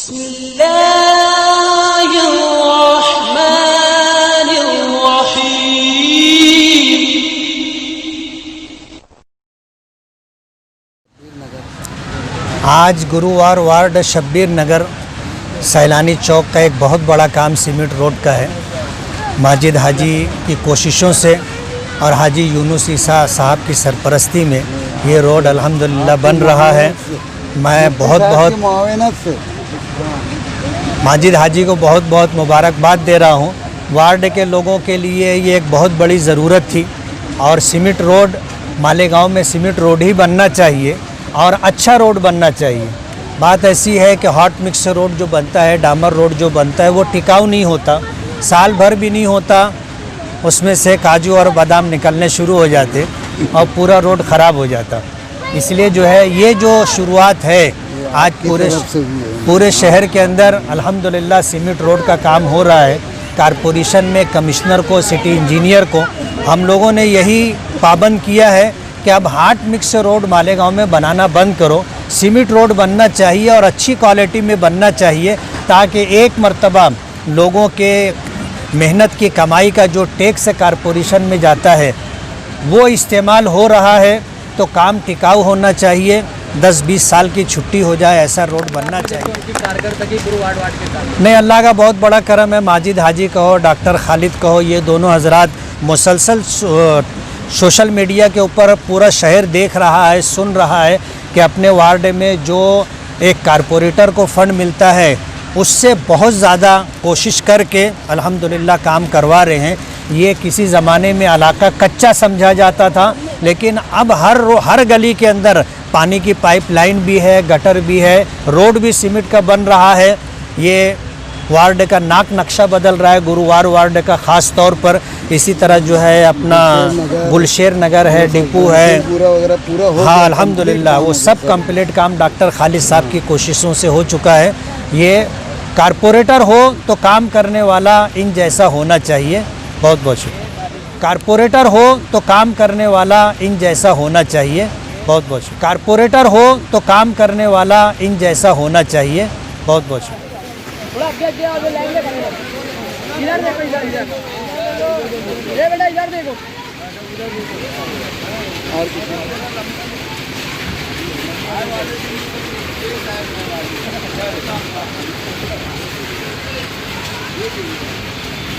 आज गुरुवार वार्ड शब्बीर नगर सैलानी चौक का एक बहुत बड़ा काम सीमेंट रोड का है। माजिद हाजी की कोशिशों से और हाजी यूनुस ईसा साहब की सरपरस्ती में ये रोड अल्हम्दुलिल्लाह बन रहा है। मैं बहुत माजिद हाजी को बहुत मुबारकबाद दे रहा हूँ। वार्ड के लोगों के लिए ये एक बहुत बड़ी ज़रूरत थी और सीमेंट रोड मालेगांव में सीमेंट रोड ही बनना चाहिए और अच्छा रोड बनना चाहिए। बात ऐसी है कि हॉट मिक्स रोड जो बनता है, डामर रोड जो बनता है, वो टिकाऊ नहीं होता, साल भर भी नहीं होता, उसमें से काजू और बादाम निकलने शुरू हो जाते और पूरा रोड ख़राब हो जाता। इसलिए जो है ये जो शुरुआत है आज पूरे शहर के अंदर अल्हम्दुलिल्लाह सीमेंट रोड का काम हो रहा है। कारपोरेशन में कमिश्नर को, सिटी इंजीनियर को हम लोगों ने यही पाबंद किया है कि अब हॉट मिक्स रोड मालेगांव में बनाना बंद करो, सीमेंट रोड बनना चाहिए और अच्छी क्वालिटी में बनना चाहिए, ताकि एक मर्तबा लोगों के मेहनत की कमाई का जो टैक्स कारपोरेशन में जाता है वो इस्तेमाल हो रहा है। तो काम टिकाऊ होना चाहिए, 10-20 साल की छुट्टी हो जाए ऐसा रोड बनना चाहिए। नहीं, अल्लाह का बहुत बड़ा करम है। माजिद हाजी कहो, डॉक्टर खालिद कहो, ये दोनों हजरात मुसलसल सोशल मीडिया के ऊपर पूरा शहर देख रहा है, सुन रहा है कि अपने वार्ड में जो एक कारपोरेटर को फ़ंड मिलता है उससे बहुत ज़्यादा कोशिश करके अल्हम्दुलिल्लाह काम करवा रहे हैं। ये किसी ज़माने में इलाका कच्चा समझा जाता था, लेकिन अब हर गली के अंदर पानी की पाइपलाइन भी है, गटर भी है, रोड भी सीमेंट का बन रहा है। ये वार्ड का नाक नक्शा बदल रहा है, गुरुवार वार्ड का ख़ास तौर पर। इसी तरह जो है अपना गुलशेर नगर है, डिपू है, पूरा हाँ अल्हम्दुलिल्लाह वो सब कंप्लीट काम डॉक्टर खालिद साहब की कोशिशों से हो चुका है। ये कारपोरेटर हो तो काम करने वाला इन जैसा होना चाहिए। बहुत बहुत शुक्रिया। कारपोरेटर हो तो काम करने वाला इन जैसा होना चाहिए। बहुत बहुत शुक्रिया। कारपोरेटर हो तो काम करने वाला इन जैसा होना चाहिए। बहुत बहुत शुक्रिया। इधर देखो और